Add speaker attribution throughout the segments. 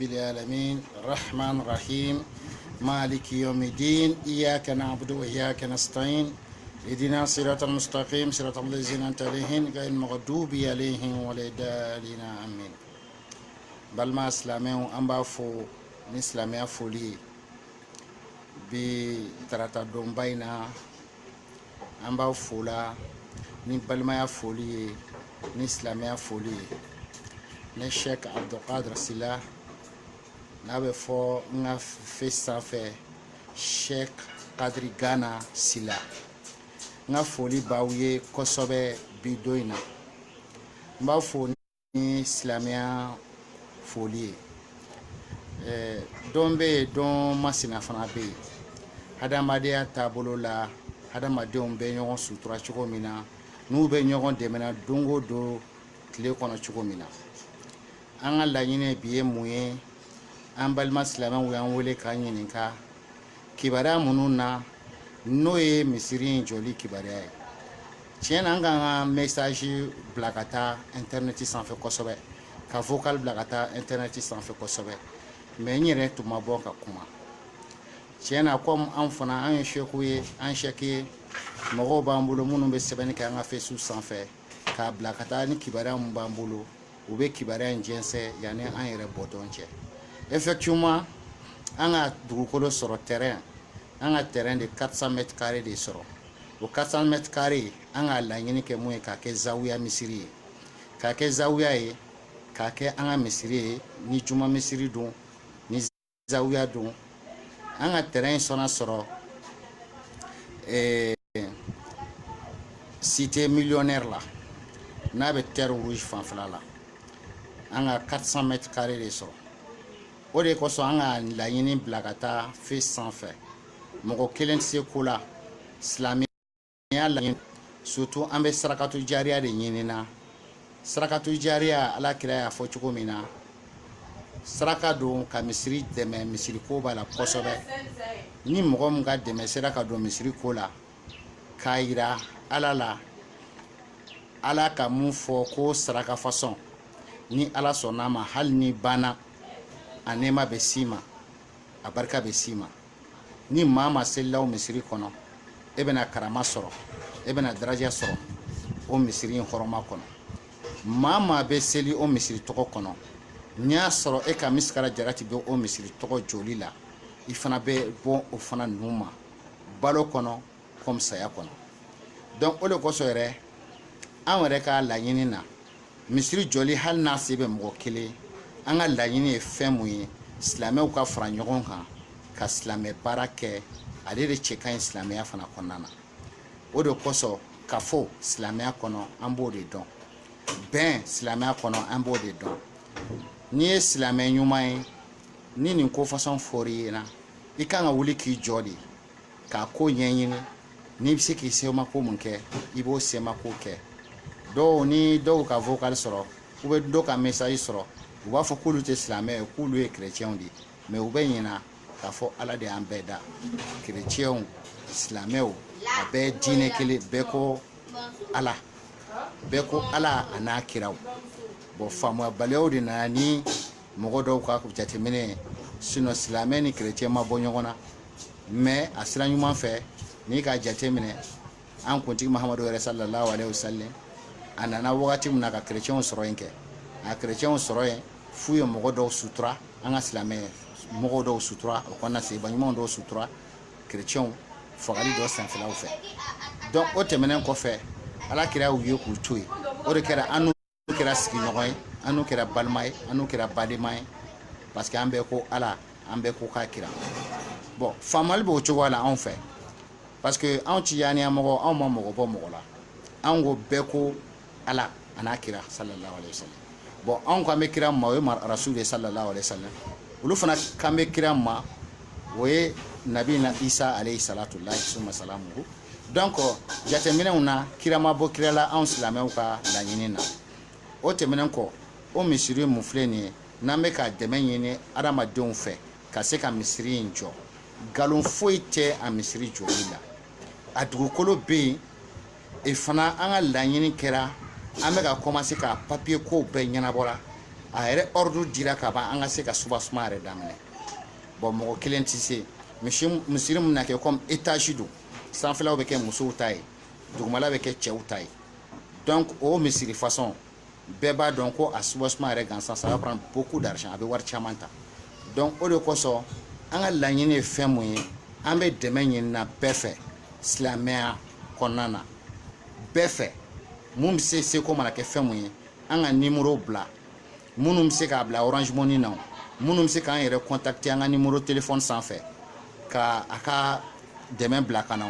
Speaker 1: العالمين الرحمن الرحيم مالك يوم الدين إياك نعبد وإياك نستعين اهدنا الصراط المستقيم صراط الذين أنعمت عليهم غير المغضوب عليهم ولا الضالين آمين. balma silamɛw an b'a fo ni silamɛya foli bi tarata donba in na an b'a fola ni balimaya foli ye ni silamɛya foli ye ne Sheikh Abdulkadir Sila n'a bɛ fɔ n ka face sanfɛ Sheikh Kadiri Gana Sila n ka foli b'aw ye kosɛbɛ bi don in na n b'a fo ni silamɛya foli don be don masina fana be hadamadenya taabolo la hadamadenw bɛ ɲɔgɔn sutura cogo min na n'u bɛ ɲɔgɔn dɛmɛna don o don tile kɔnɔ cogo min na an ka laɲini bi ye mun ye an balima silamɛw y'an wele k'an ɲininka kibaruya minnu na n'o ye misiri in jɔli kibaruya ye tiɲɛ na an k'an ka message bila ka taa internet sanfɛ kosɛbɛ ka vocal bila ka taa internet sanfɛ kosɛbɛ mais n yɛrɛ tun ma bɔ ka kuma tiɲɛ na comme an fana an ye sheku ye an shɛki ye mɔgɔw b'an bolo minnu bɛ sɛbɛnni kɛ an ka Facebook sanfɛ k'a bila ka taa ni kibaruya min b'an bolo u bɛ kibaruya in jɛnsɛ yanni an yɛrɛ bɔtɔn cɛ effectivement an ka dugukolo sɔrɔ terrain an ka terrain de 400 mètres carrés de sɔrɔ o 400 mètres carrés an ka laɲini kɛ mun ye k'a kɛ zawiya misiri ye k'a kɛ zawiya ye k'a kɛ an ka misiri ye ni juma misiri don ni zawiya don an ka terrain sɔnna sɔrɔ cité millionnaire la n'a bɛ terre rouge fanfɛla la an ka 400 mètres carrés de sɔrɔ o de kosɔn an ka laɲini bila ka taa face sanfɛ mɔgɔ kelen tɛ se ko la silamɛya laɲini surtout an bɛ sarakatu jariya de ɲinina sarakatu jariya alakira y'a fɔ cogo min na saraka don ka misiri dɛmɛ misiri ko b'a la kosɛbɛ ni mɔgɔ min ka dɛmɛ sera ka don misiri ko la k'a yira ala la ala ka mun fɔ ko saraka fasɔn ni ala sɔnna ma hali ni banna a nɛɛma bɛ s'i ma a barika bɛ s'i ma ni maa ma selilaw misiri kɔnɔ e bɛna karama sɔrɔ e bɛna daraja sɔrɔ o misiri in hɔrɔma kɔnɔ maa maa bɛ seli o misiri tɔgɔ kɔnɔ n'i y'a sɔrɔ e ka misikara jarati bɛ o misiri tɔgɔ joli la i fana bɛ bɔ o fana ninnu ma balo kɔnɔ comme saya kɔnɔ donc o de kosɔn yɛrɛ an yɛrɛ ka laɲini na misiri jɔli hali n'a se bɛ mɔgɔ kelen an ka laɲini ye fɛn mun ye silamɛw ka fara ɲɔgɔn kan ka silamɛ baara kɛ ale de cɛ ka ɲi silamɛya fana kɔnɔna na o de kosɔn ka fɔ silamɛya kɔnɔ an b'o de dɔn bɛn silamɛya kɔnɔ an b'o de dɔn n'i ye silamɛ ɲuman ye ni nin ko fasɔn fɔr'i ɲɛna i kan ka wuli k'i jɔ de k'a ko ɲɛɲini n'i bɛ se k'i semako mun kɛ i b'o semako kɛ dɔw ni dɔw ka vocal sɔrɔ u bɛ dɔw ka message sɔrɔ u b'a fɔ k'olu tɛ silamɛ ye k'olu ye chrétiens de mais u bɛ ɲina k'a fɔ ala de y'an bɛɛ da chrétiens silamɛw a bɛɛ diinɛ kelen bɛɛ ko ala bɛɛ ko ala a n'a kiraw bon faamuyabaliyaw de nana ni mɔgɔ dɔw ka jateminɛ ye sinon silamɛ ni chrétien ma bɔ ɲɔgɔn na mais a sira ɲuman fɛ n'i ka jateminɛ an kuntigi mahamadu yɛrɛ sallallahu alaihi wasallam a nana wagati min na ka chrétienw sɔrɔ yen kɛ a chrétienw sɔrɔ yen f'u ye mɔgɔ dɔw sutura an ka silamɛ mɔgɔ dɔw sutura o kɔnɔna seba ɲumanw dɔw sutura chrétienw fagali dɔ sanfɛlaw fɛ donc o tɛmɛnen kɔfɛ ala kira y'u ye k'u to yen o de kɛra an n'u kɛra sigiɲɔgɔn ye an n'u kɛra balima ye an n'u kɛra badema ye parce que an bɛɛ ko ala an bɛɛ ko k'a kira bon faamali b'o cogoya la anw fɛ parce que anw tijaniya mɔgɔ anw ma mɔgɔ bɔ mɔgɔ la anw ko bɛɛ ko ala a n'a kira sallallahu alaihi wasallam bon anw kan bɛ kira ma o ye rasul de sallallahu alaihi wasallam olu fana kan bɛ kira ma o ye nabi na isa alayhi salatu lahi summa salamuhu donc jateminɛw na kira ma bɔ kira la anw silamɛw ka laɲini na o tɛmɛnen kɔ o misiri mun filɛ nin ye n'an bɛ ka dɛmɛ ɲini adamadenw fɛ ka se ka misiri in jɔ nkalon foyi tɛ a misiri jɔli la a dugukolo bɛ yen fana an ka laɲini kɛra an bɛ ka commencer ka papier kow bɛɛ ɲɛnabɔra a yɛrɛ ordre dira ka ban an ka se ka soubassement yɛrɛ daminɛ bon mɔgɔ kelen tɛ se misiri min na kɛ comme étage don sanfɛlaw bɛ kɛ musow ta ye dugumala bɛ kɛ cɛw ta ye donc o misiri façon bɛɛ b'a dɔn ko a soubassement yɛrɛ gansan ça va prendre beaucoup d'argent a bɛ wari caman ta donc o de kosɔn an ka laɲini ye fɛn mun ye an bɛ dɛmɛ ɲinina bɛɛ fɛ silamɛya kɔnɔna na bɛɛ fɛ mun bɛ se seko mana kɛ fɛn mun ye an ka numéro bila minnu bɛ se k'a bila Orange Money na minnu bɛ se k'an yɛrɛ contacter an ka numéro téléphone sanfɛ ka a ka dɛmɛ bila ka na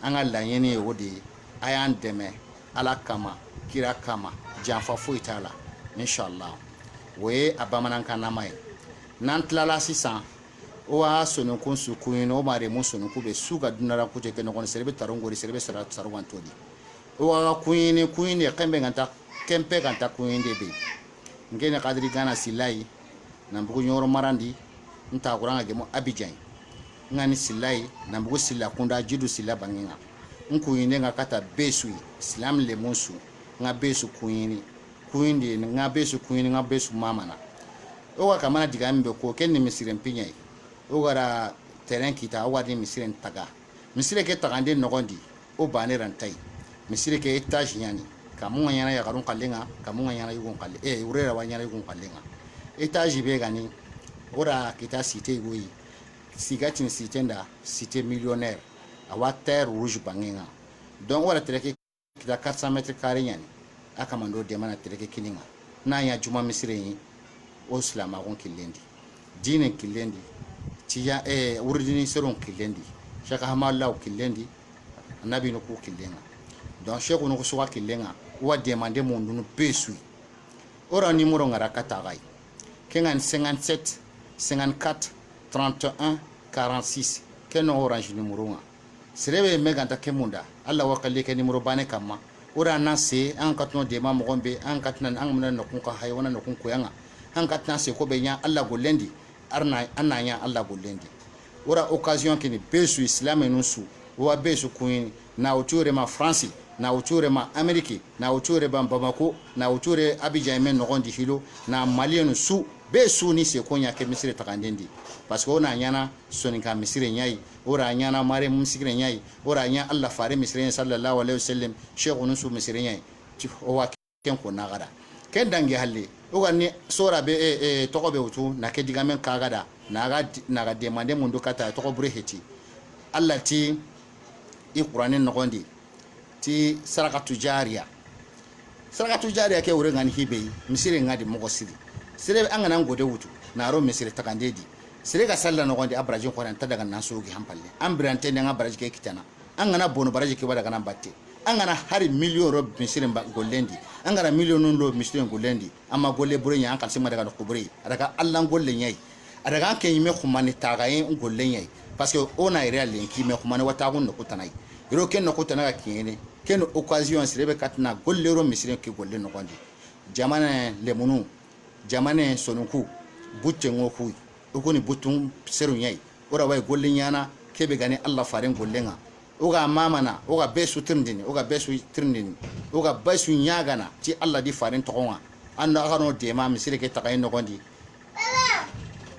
Speaker 1: an ka laɲini ye o de ye a y'an dɛmɛ ala kama kira kama janfa foyi t'a la inshallah o ye a bamanankan nama ye n'an tilala sisan o y'a sonokun su kun ye o ma de mun sonokun bɛ su ka dunara ku tɛ kɛ ɲɔgɔn sere bɛ taron gori sere bɛ sarugan to di o ka kun ye de kɛnpɛ kan ta kun ye de bɛ ngene kadiri gana silai na mbugu nyoro marandi nta kuranga gemo Abidjan ngani silai na mbugu sila kunda jidu sila banginga nkuyinde nga kata besu islam le musu nga besu kuyini kuyindi nga besu kuyini nga besu mamana o wa kamana diga mbe ko ken ni misiren pinyai o gara terrain kita o wadi misiren taga misire ke tagande nogondi o bane rantai misire ke etage yani kamunga nyana ya garun kallenga kamunga nyana yugon kalle urera wa nyana yugon kallenga etage be gani ora kita cité goyi sigatin cité nda cité millionnaire awa terre rouge bangenga donc wala tereke kita 400 mètres carrés nyani akamando de mana tereke kininga na ya juma misire yi o islama gon killendi dine killendi tiya urdini seron killendi shaka hamalla killendi annabi no ku killenga donc cheikh no ko suwa killenga wa demander mon dunu pesu ora numéro ngara katagai kengan 57 54 31 46 keno orange numéro nga serebe meganta kemunda alla wakali ke numéro bane kama ora na se an katno dema mo gombe an katnan an mun na kun ka haywana na kun ko yanga an katna se ko be nya alla golendi arna ananya alla golendi ora occasion kini pesu islam enunsu wa besu kuin na uture ma France na uture ma Amerique na uture ba Bamako na uture Abidjan men nogondi hilo na Malienu su be su ni se konya ke misire takandendi parce que ona nyana soninka misire nyai ora nyana mare misire nyai ora nya Allah fare misire sallallahu alaihi wasallam sheikh nusu misire nyai o wa ken ko nagada ken dangi halle o ga ni sora be to be wutu na ke diga men kagada naga demande mundu kata to bure heti Allah ti i qur'anin nogondi ti sarakatu jariya ke wure ngani hibe misire ngadi mogosiri sire an ganan gode wutu na ro misire takandedi sire ga salla no gonde abraji ko ran ta daga nan sogi hampalle an birante ne abraji ke kitana an gana bono baraji ke wada ganan batte an gana hari million ro misire ba gollendi an gana million non ro misire gollendi amma golle burenya an kalsima daga ko bure daga allan golle nyai daga an ke yime khumani tagayen golle nyai parce que on a réel ki me khumani wata gun no kutanai ro ken no kutana ga kiyene ken occasion sire be katna golle ro misire ke golle no gondi jamana lemunu jamane sonunku butte ngoku ukuni butun seru nyai ora way golle nyana kebe gani Allah faren gollenga uga mamana uga besu tirndini uga besu nyagana ti Allah di faren tokonga anda agano de ma misire ke takay no gondi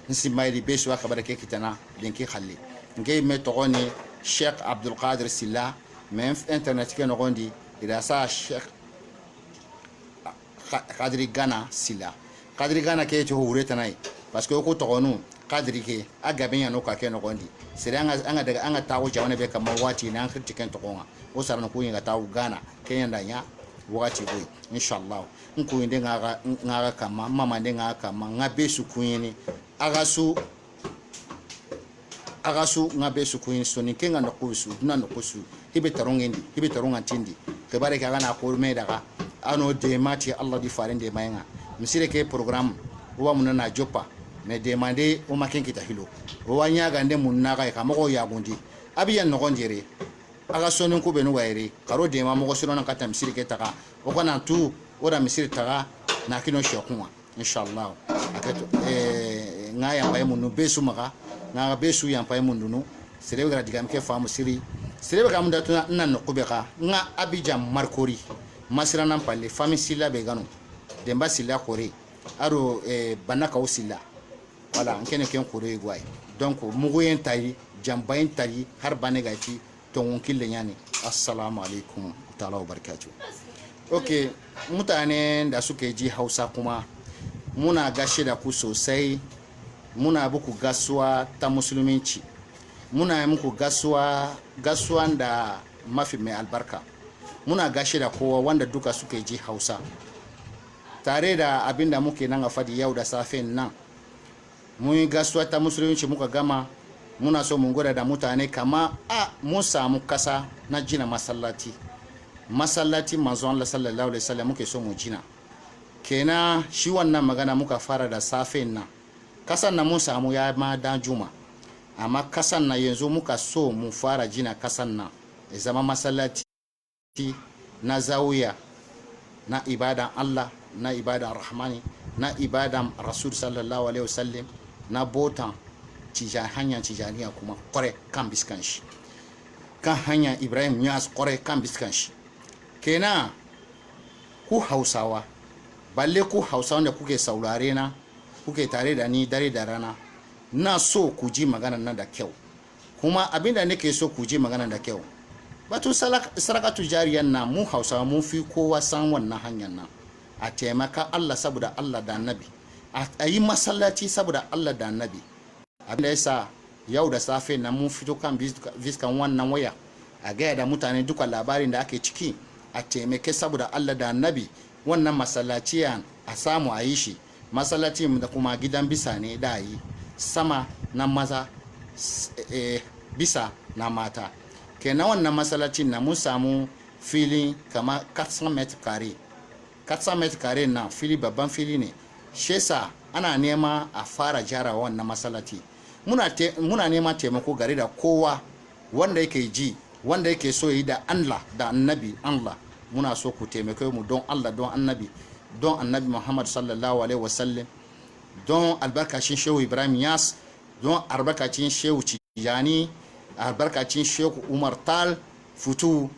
Speaker 1: nsi mayri besu akabara ke kitana linki khalli ngey me tokoni Sheikh Abdul Qadir Silla même internet ke no gondi ida sa Sheikh Qadri Gana Silla kadri gana ke to hureta nai parce que ko togonu kadri ke aga benya no ka ke no gondi siranga anga daga anga tawo jawane be kam wati na khirti ken to gonga o sarana ko yinga tawo gana ke yanda nya wati boy inshallah nko inde ngaga kama mama inde ngaga kama ngabe su kuyini agasu ngabe su kuyini soni kenga no kusu duna no kusu hibe taronga tindi ke bare ka gana ko me daga ano de mati Allah di farende mayenga misire ke programme wa munana jopa me demander o maken kita hilo o wanya gande munna ga ka mako ya gundi abiyan no gondire aga sonin ko benu waire karo de ma mako sirona kata misire ke taka o kana tu ora misire taka na kino shokuma inshallah akato ngaya pay munu besu maka nga besu yan pay munu sire ga digam ke famu siri sire ga mun datu nan no kubeka nga Abidjan markori masira nan palle famille sila be ganu demba sila kore aro banaka usila wala nkene ken kore gwai donc mugoyen tayi jambayin tayi har banega ci ton kille nyani assalamu alaikum ta'ala wa barakatuh. Ok, mutane da suke ji Hausa kuma muna gashi da ku sosai, muna buku gasuwa ta musulunci, muna muku gasuwan da mafi mai albarka, muna gashi da kowa wanda duka suke ji Hausa tare da abinda muke nan a fadi yau da safe nan. Mun yi gasuwa ta musulunci muka gama, muna so mun gwada da mutane kama mun samu kasa na jina masallaci manzon Allah sallallahu alaihi wasallam muke so mu jina kenan. Shi wannan magana muka fara da safe nan, kasan na mun samu ya ma dan juma, amma kasan na yanzu muka so mu fara jina kasan nan ya zama masallaci na zawiya na ibadan Allah, na ibadan Rahmani, na ibadan Rasul sallallahu alaihi wasallam, na botan hanyar tijaniya kuma kware kan biskan shi, kan hanyar Ibrahim Yas kware kan biskan shi. Kenan ku Hausawa, balle ku Hausawa da kuke saurare na, kuke tare da ni dare da rana, na so ku ji magana nan da kyau, kuma abinda nake so ku ji magana da kyau. Batu sarakatu jariyan na mu Hausawa mun fi kowa san wannan hanyar nan, a taimaka Allah saboda Allah da Annabi, a yi masallaci saboda Allah da Annabi. Abinda yasa yau da safe na mun fito kan viskan wannan waya a gaya da mutane duka labarin da ake ciki, a taimake saboda Allah da Annabi wannan masallaci a samu a yi shi. Masallaci da kuma gidan bisa ne da yi, sama na maza bisa na mata. Kenan wannan masallacin na mun samu fili kama 400 meter kare. 400 meter kare na fili babban fili ne, shesa ana nema a fara jara wannan masallaci. Muna nema taimako gare da kowa wanda yake ji, wanda yake so yi da Allah da Annabi Allah. Muna so ku taimake mu don Allah, don Annabi Muhammad sallallahu alaihi wasallam, don albarkacin Shehu Ibrahim Yas, don albarkacin Shehu Tijani, albarkacin Shehu Umar Tal Futu.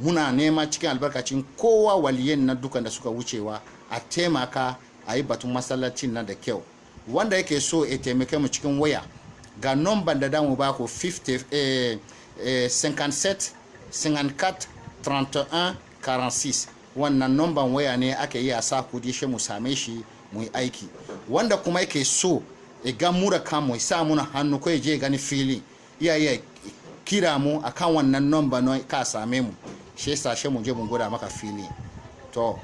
Speaker 1: Muna nema cikin albarkacin kowa waliyen na dukan da suka wucewa a taimaka a yi batun masallacin nan da kyau. Wanda yake so ya taimake mu cikin waya, ga nomban da damu ba ku 57 54 31 46. Wannan nomban waya ne ake yi a sa kudi shi mu same shi mu yi aiki. Wanda kuma yake so ya ga mura kanmu, ya sa muna hannu ko ya je gani fili, iya kira mu akan wannan nomba no ka same mu, shi yasa shi mu je mu gwada maka fili. To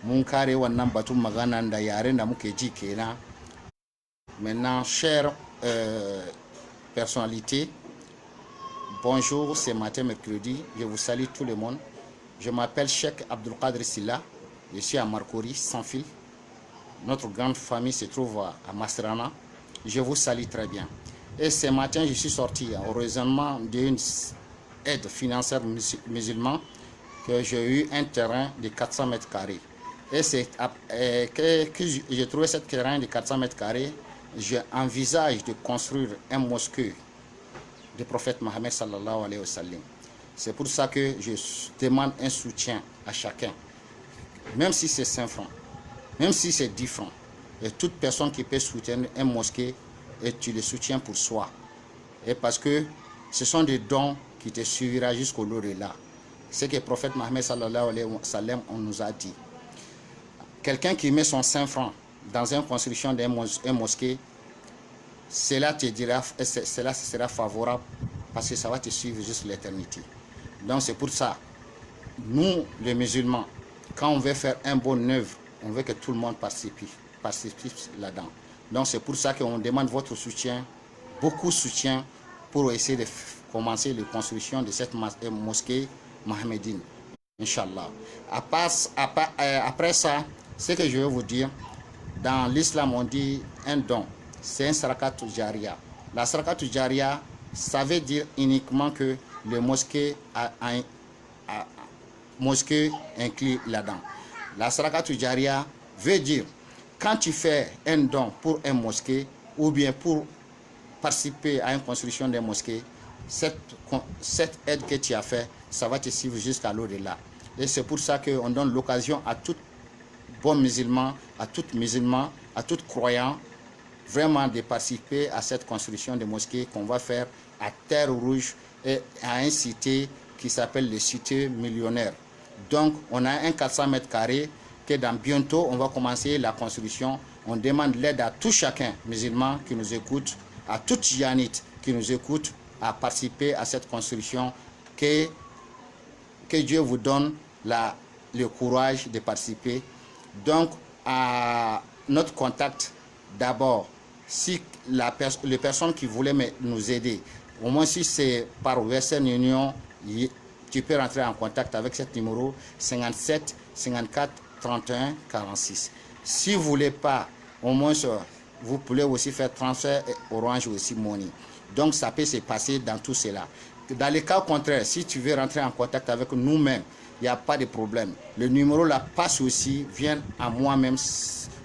Speaker 1: mun kare wannan batun magana da yaren da muke ji kenan. Maintenant, chère personnalité, bonjour, c'est matin mercredi, je vous salue tout le monde. Je m'appelle Cheikh Abdul Qadir Silla, je suis à Marcory, sans fil. Notre grande famille se trouve à Masrana. Je vous salue très bien. Et ce matin, je suis sorti au raisonnement d'une aide financière musulmane que j'ai eu un terrain de 400 mètres carrés. Et c'est que j'ai trouvé ce terrain de 400 mètres carrés. J'envisage de construire un mosquée du prophète Mohammed sallallahu alayhi wa sallam. C'est pour ça que je demande un soutien à chacun, même si c'est 5 francs, même si c'est 10 francs. Et toute personne qui peut soutenir un mosquée, et tu le soutiens pour soi. Et parce que ce sont des dons qui te suivra jusqu'au là. C'est que le prophète Mohammed sallallahu alayhi wa sallam on nous a dit. Quelqu'un qui met son 5 francs dans une construction d'un mosquée, cela te dira, cela sera favorable parce que ça va te suivre jusqu'à l'éternité. Donc c'est pour ça, nous les musulmans, quand on veut faire un bonne œuvre, on veut que tout le monde participe là-dedans. Donc c'est pour ça qu'on demande votre soutien, beaucoup de soutien pour essayer de commencer la construction de cette mosquée mohammedienne, Inch'Allah. Après ça, ce que je vais vous dire, dans l'islam on dit un don, c'est un sarakatu jariya. La sarakatu jariya, ça veut dire uniquement que le mosquée mosquée inclut là-dedans. La sarakatu jariya veut dire quand tu fais un don pour un mosquée ou bien pour participer à une construction d'un mosquée, cette aide que tu as fait, ça va te suivre jusqu'à l'au-delà. Et c'est pour ça qu'on donne l'occasion à toute bons musulmans, à tous musulmans, à tous croyants, vraiment de participer à cette construction de mosquée qu'on va faire à Terre Rouge et à une cité qui s'appelle le Cité Millionnaire. Donc, on a un 400 mètres carrés que dans bientôt, on va commencer la construction. On demande l'aide à tout chacun, musulman qui nous écoute, à tout Yanite qui nous écoute, à participer à cette construction. Que Dieu vous donne le courage de participer. Donc, à notre contact, d'abord, si les personnes qui voulaient nous aider, au moins si c'est par Western Union, tu peux rentrer en contact avec ce numéro 57 54 31 46. Si vous ne voulez pas, au moins vous pouvez aussi faire transfert Orange aussi Money. Donc ça peut se passer dans tout cela. Dans le cas contraire, si tu veux rentrer en contact avec nous-mêmes, il n'y a pas de problème. Le numéro là passe aussi, vient à moi-même,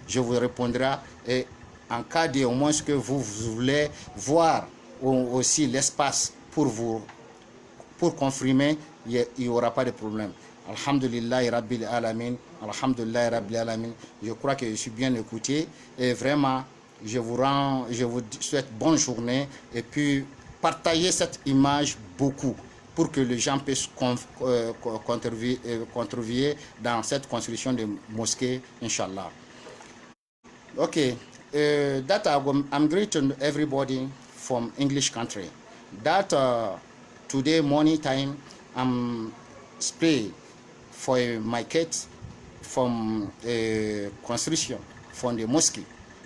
Speaker 1: je vous répondrai. Et en cas de au moins que vous voulez voir aussi l'espace pour confirmer, il n'y aura pas de problème. Alhamdulillah Rabbil Alamin, Alhamdulillah Rabbil Alamin. Je crois que je suis bien écouté et vraiment, je vous souhaite bonne journée et puis partagez cette image beaucoup pour que les gens puissent contribuer dans cette construction de mosquée, Inch'Allah. Okay, that I'm greeting everybody from English country. That today morning time, I'm spray for my kids from construction from the mosque.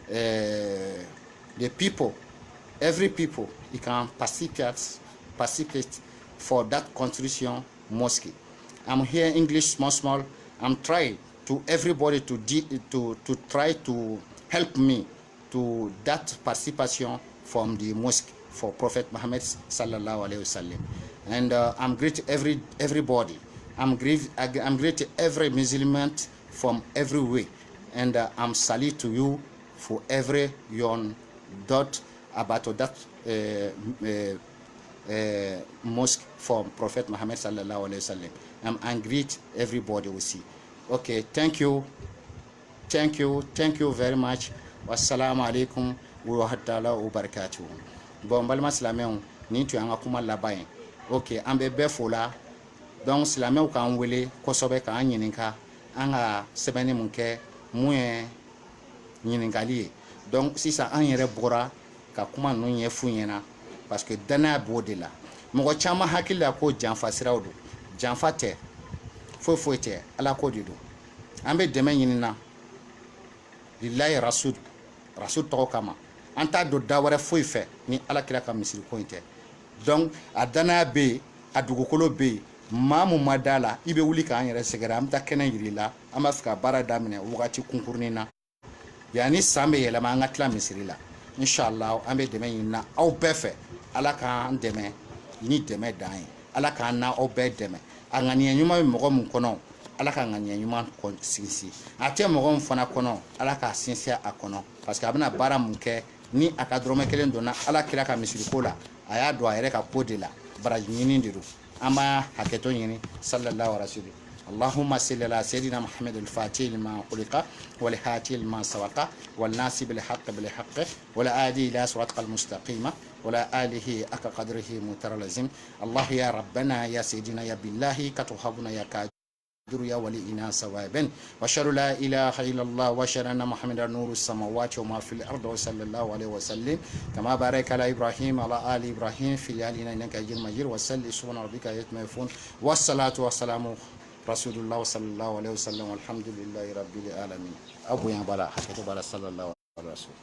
Speaker 1: The people, every people, you can participate for that construction mosque. I'm here English small. I'm trying to everybody to try to help me to that participation from the mosque for Prophet Muhammad sallallahu alaihi wasallam. And I'm greet everybody. I'm greet every Muslim from everywhere, and I'm salute to you for every yon dot about that mosque from Prophet Muhammad sallallahu alaihi wasallam. I'm greet everybody we see. Okay, thank you very much. Wassalamu alaikum wa rahmatullahi wa barakatuh. Bon balma silamɛw ni tu an ka kuma laban ye. Ok, an bɛ bɛɛ fo la. Donc silamɛw k'an wele kosɛbɛ k'an ɲininka an ka sɛbɛnni mun kɛ mun ye ɲininkali ye. Donc sisan an yɛrɛ bɔra ka kuma ninnu ɲɛf'u ɲɛna parce que danaya b'o de la. Mɔgɔ caman hakili la ko janfa siraw don. Janfa tɛ, foyi tɛ, ala ko de don. An bɛ dɛmɛ ɲinina lillahi rasul tɔgɔ kama. An t'a don da wɛrɛ foyi fɛ ni ala kira ka misiri ko in tɛ. Donc a danaya bɛ yen, a dugukolo bɛ yen, maa mun ma da la i bɛ wuli k'an yɛrɛ sɛgɛrɛ an bɛ taa kɛnɛ yir'i la an b'a fɛ ka baara daminɛ wagati kunkurunin na yanni san bɛ yɛlɛma an ka tila misiri la inshallah an bɛ dɛmɛ ɲini na aw bɛɛ fɛ ala k'an dɛmɛ ni dɛmɛ dan ye ala k'an n'aw bɛɛ dɛmɛ a ŋaniya ɲuman bɛ mɔgɔ min kɔnɔ ala ka ŋaniya ɲuman sinsin a tɛ mɔgɔ min fana kɔnɔ ala k'a sinsin a kɔnɔ parce que a bɛna baara mun kɛ ni a ka dɔrɔmɛ kelen donna ala kira ka misiri ko la a y'a don a yɛrɛ ka ko de la baraji ɲini de don an b'a hakɛtɔ ɲini sallallahu rasuli اللهم صل على سيدنا محمد الفاتح لما خلق والهاتي لما سبق والناصب بالحق بالحق ولا آدي إلى صراطك المستقيم ولا آله أك قدره مترلزم الله يا ربنا يا سيدنا يا بالله كتوهبنا يا كادر يا ولينا سوابا وشر لا إله إلا الله وشر أن محمد نور السماوات وما في الأرض وصلى الله عليه وسلم كما بارك على إبراهيم على آل إبراهيم في العالمين إنك حميد مجيد وصلي سبحان ربك يتمفون والصلاة والسلام رسول الله صلى الله عليه وسلم والحمد لله رب العالمين أبو يا بلا حتى بلا صلى الله عليه وسلم